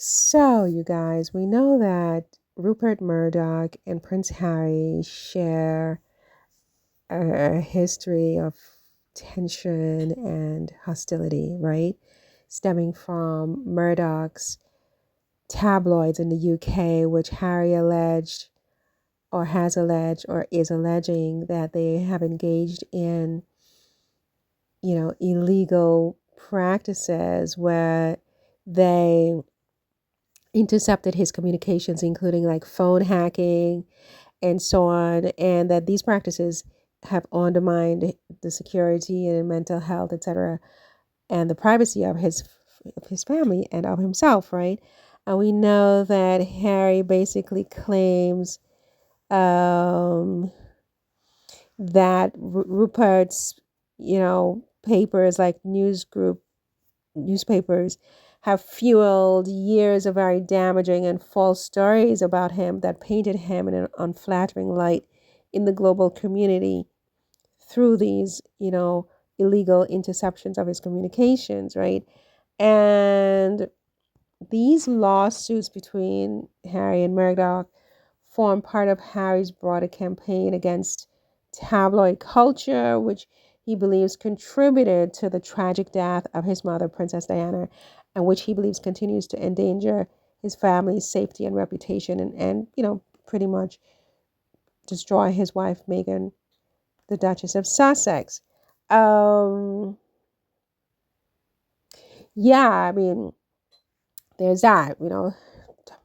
So, you guys, we know that Rupert Murdoch and Prince Harry share a history of tension and hostility, right? Stemming from Murdoch's tabloids in the UK, which Harry alleged or has alleged or is alleging that they have engaged in, illegal practices where they intercepted his communications, including like phone hacking and so on, and that these practices have undermined the security and mental health, etc., and the privacy of his family and of himself, right? And we know that Harry basically claims um, that Rupert's, papers like newspapers have fueled years of very damaging and false stories about him that painted him in an unflattering light in the global community through these, illegal interceptions of his communications, right? And these lawsuits between Harry and Murdoch form part of Harry's broader campaign against tabloid culture, which he believes contributed to the tragic death of his mother, Princess Diana, and which he believes continues to endanger his family's safety and reputation and pretty much destroy his wife, Meghan, the Duchess of Sussex. Um, yeah, I mean, there's that.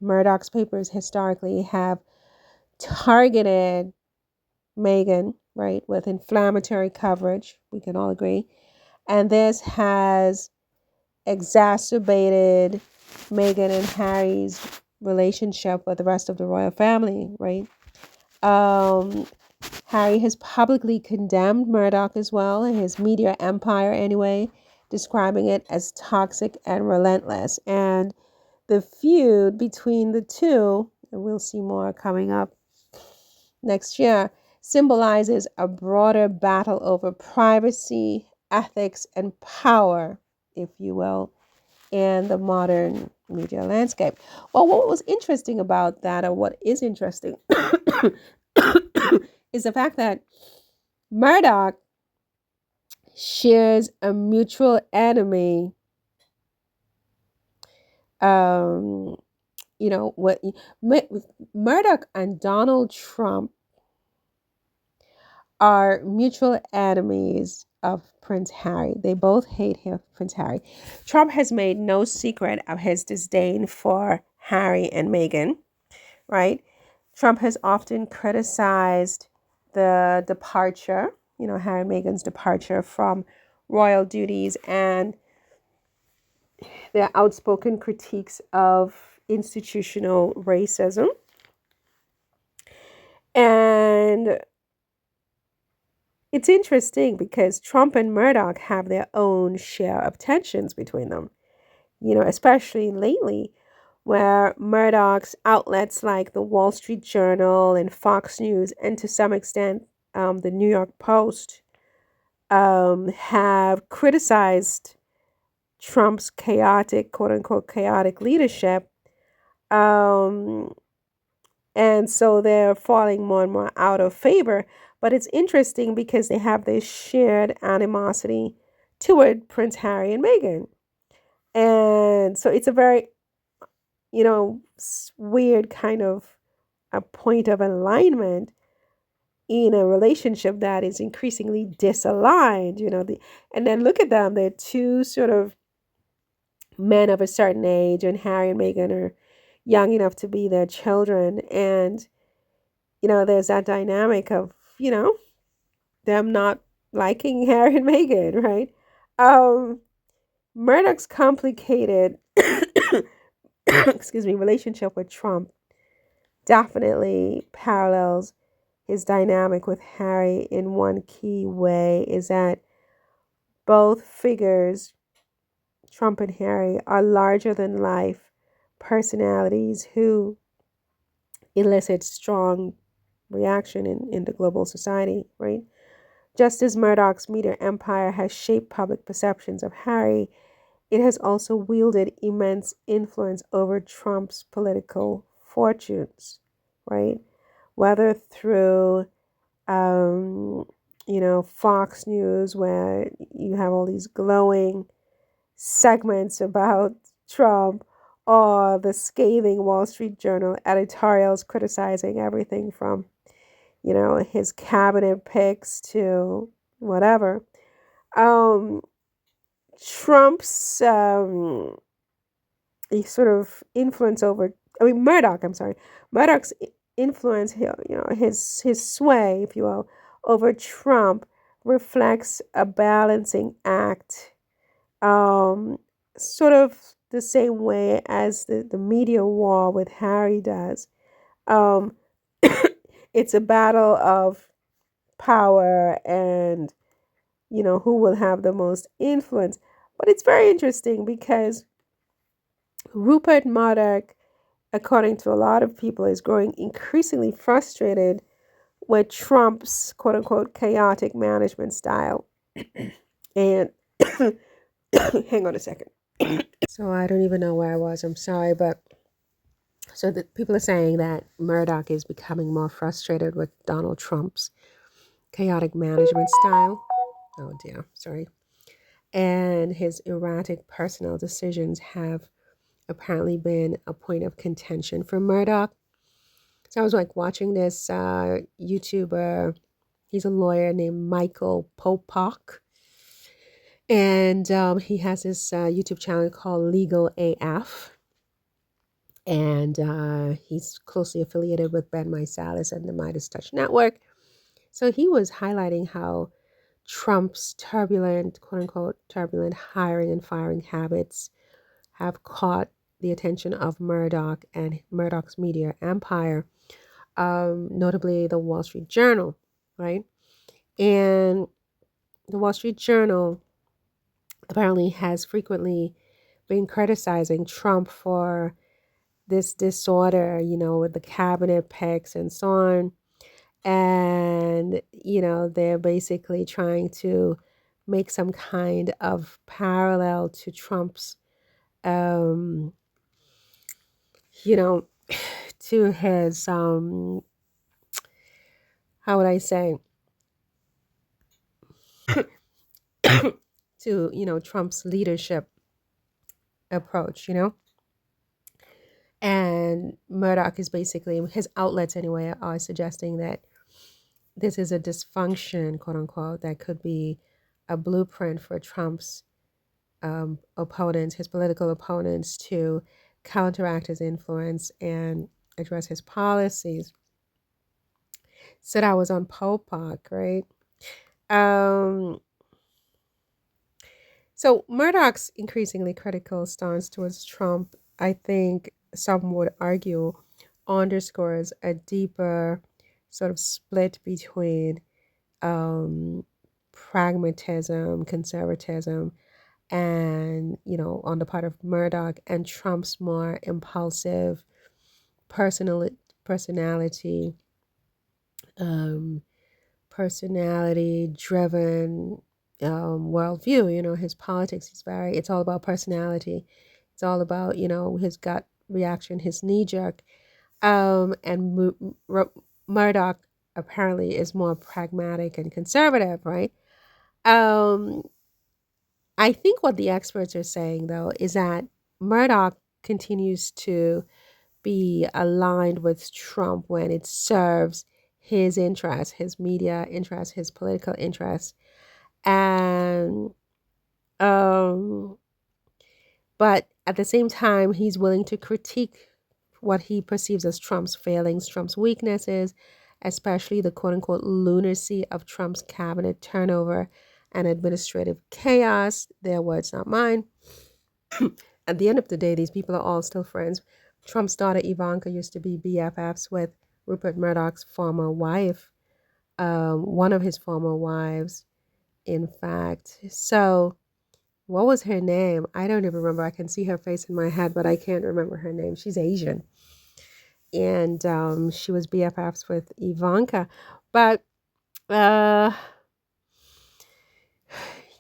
Murdoch's papers historically have targeted Meghan, right, with inflammatory coverage. We can all agree. And this has exacerbated Meghan and Harry's relationship with the rest of the royal family, right? Um, Harry has publicly condemned Murdoch as well, his media empire anyway, describing it as toxic and relentless. And the feud between the two, and we'll see more coming up next year, symbolizes a broader battle over privacy, ethics, and power, if you will, in the modern media landscape. Well, what was interesting about that, or what is interesting, is the fact that Murdoch shares a mutual enemy. Um, what Murdoch and Donald Trump are mutual enemies of Prince Harry. They both hate him, Prince Harry. Trump has made no secret of his disdain for Harry and Meghan, right? Trump has often criticized the departure, Harry and Meghan's departure from royal duties and their outspoken critiques of institutional racism. And it's interesting because Trump and Murdoch have their own share of tensions between them, especially lately, where Murdoch's outlets like the Wall Street Journal and Fox News, and to some extent, the New York Post, have criticized Trump's chaotic, quote unquote, chaotic leadership. And so they're falling more and more out of favor. But it's interesting because they have this shared animosity toward Prince Harry and Meghan. And so it's a very, weird kind of a point of alignment in a relationship that is increasingly disaligned, and then look at them. They're two sort of men of a certain age, and Harry and Meghan are young enough to be their children. And there's that dynamic of, them not liking Harry and Meghan, right? Murdoch's complicated, excuse me, relationship with Trump definitely parallels his dynamic with Harry in one key way, is that both figures, Trump and Harry, are larger than life personalities who elicit strong reaction in the global society, right? Just as Murdoch's media empire has shaped public perceptions of Harry, it has also wielded immense influence over Trump's political fortunes, right? Whether through, um, Fox News, where you have all these glowing segments about Trump, or the scathing Wall Street Journal editorials criticizing everything from, his cabinet picks to whatever. Um, Trump's sort of influence over, I mean, Murdoch, I'm sorry, Murdoch's influence, his sway, if you will, over Trump reflects a balancing act, um, sort of the same way as the media war with Harry does. Um, it's a battle of power and, who will have the most influence. But it's very interesting because Rupert Murdoch, according to a lot of people, is growing increasingly frustrated with Trump's quote unquote chaotic management style. And hang on a second. So I don't even know where I was. I'm sorry, but so the people are saying that Murdoch is becoming more frustrated with Donald Trump's chaotic management style. Oh dear, sorry. And his erratic personal decisions have apparently been a point of contention for Murdoch. So I was like watching this YouTuber. He's a lawyer named Michael Popak. And he has this YouTube channel called Legal AF. And he's closely affiliated with Ben Meiselas and the Midas Touch Network. So he was highlighting how Trump's turbulent, quote unquote, turbulent hiring and firing habits have caught the attention of Murdoch and Murdoch's media empire, notably the Wall Street Journal, right? And the Wall Street Journal apparently has frequently been criticizing Trump for this disorder, with the cabinet picks and so on. And, they're basically trying to make some kind of parallel to Trump's, um, you know, to his, how would I say, to, Trump's leadership approach. And Murdoch is basically, his outlets anyway, are suggesting that this is a dysfunction, quote unquote, that could be a blueprint for Trump's opponents, his political opponents, to counteract his influence and address his policies. So that was on Popak, right? Um, so Murdoch's increasingly critical stance towards Trump, I think some would argue, underscores a deeper sort of split between pragmatism, conservatism, and, on the part of Murdoch, and Trump's more impulsive personal personality, um, personality driven worldview. His politics is it's all about personality. It's all about, his gut reaction, his knee jerk. And Murdoch apparently is more pragmatic and conservative, right? Um, I think what the experts are saying, though, is that Murdoch continues to be aligned with Trump when it serves his interests, his media interests, his political interests. And, but at the same time, he's willing to critique what he perceives as Trump's failings, Trump's weaknesses, especially the quote unquote lunacy of Trump's cabinet turnover and administrative chaos. Their words, not mine. At the end of the day, these people are all still friends. Trump's daughter Ivanka used to be BFFs with Rupert Murdoch's former wife, one of his former wives, in fact. So, what was her name? I don't even remember. I can see her face in my head, but I can't remember her name. She's Asian. And she was BFFs with Ivanka. But,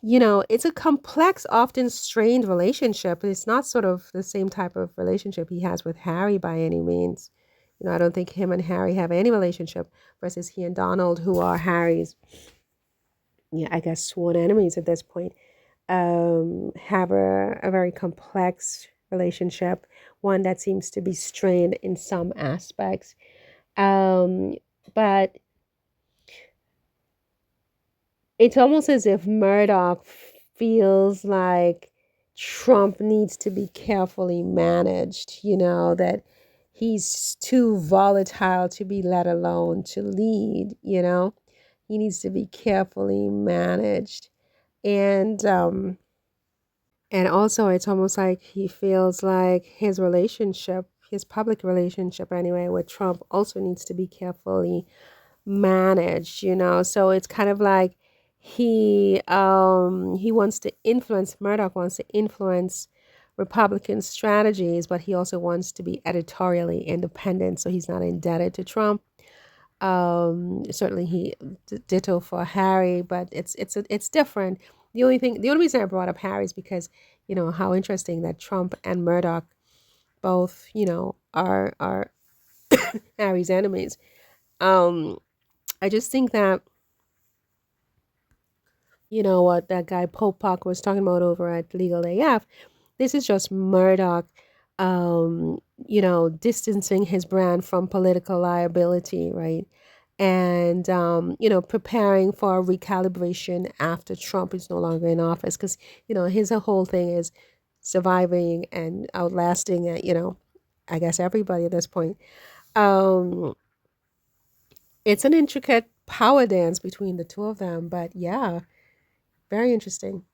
it's a complex, often strained relationship. It's not sort of the same type of relationship he has with Harry by any means. I don't think him and Harry have any relationship versus he and Donald, who are Harry's, yeah, I guess sworn enemies at this point, have a very complex relationship, one that seems to be strained in some aspects. Um, but it's almost as if Murdoch feels like Trump needs to be carefully managed, that he's too volatile to be let alone to lead. He needs to be carefully managed. And also it's almost like he feels like his relationship, his public relationship anyway, with Trump also needs to be carefully managed. So it's kind of like he wants to influence Murdoch wants to influence Republican strategies, but he also wants to be editorially independent, so he's not indebted to Trump. Certainly he ditto for Harry, but it's different. The only reason I brought up Harry is because how interesting that Trump and Murdoch both are Harry's enemies. Um, I just think that what that guy Pope Park was talking about over at Legal AF. This is just Murdoch, distancing his brand from political liability, right? And preparing for a recalibration after Trump is no longer in office, because his whole thing is surviving and outlasting, I guess everybody at this point. Um, it's an intricate power dance between the two of them, but yeah, very interesting.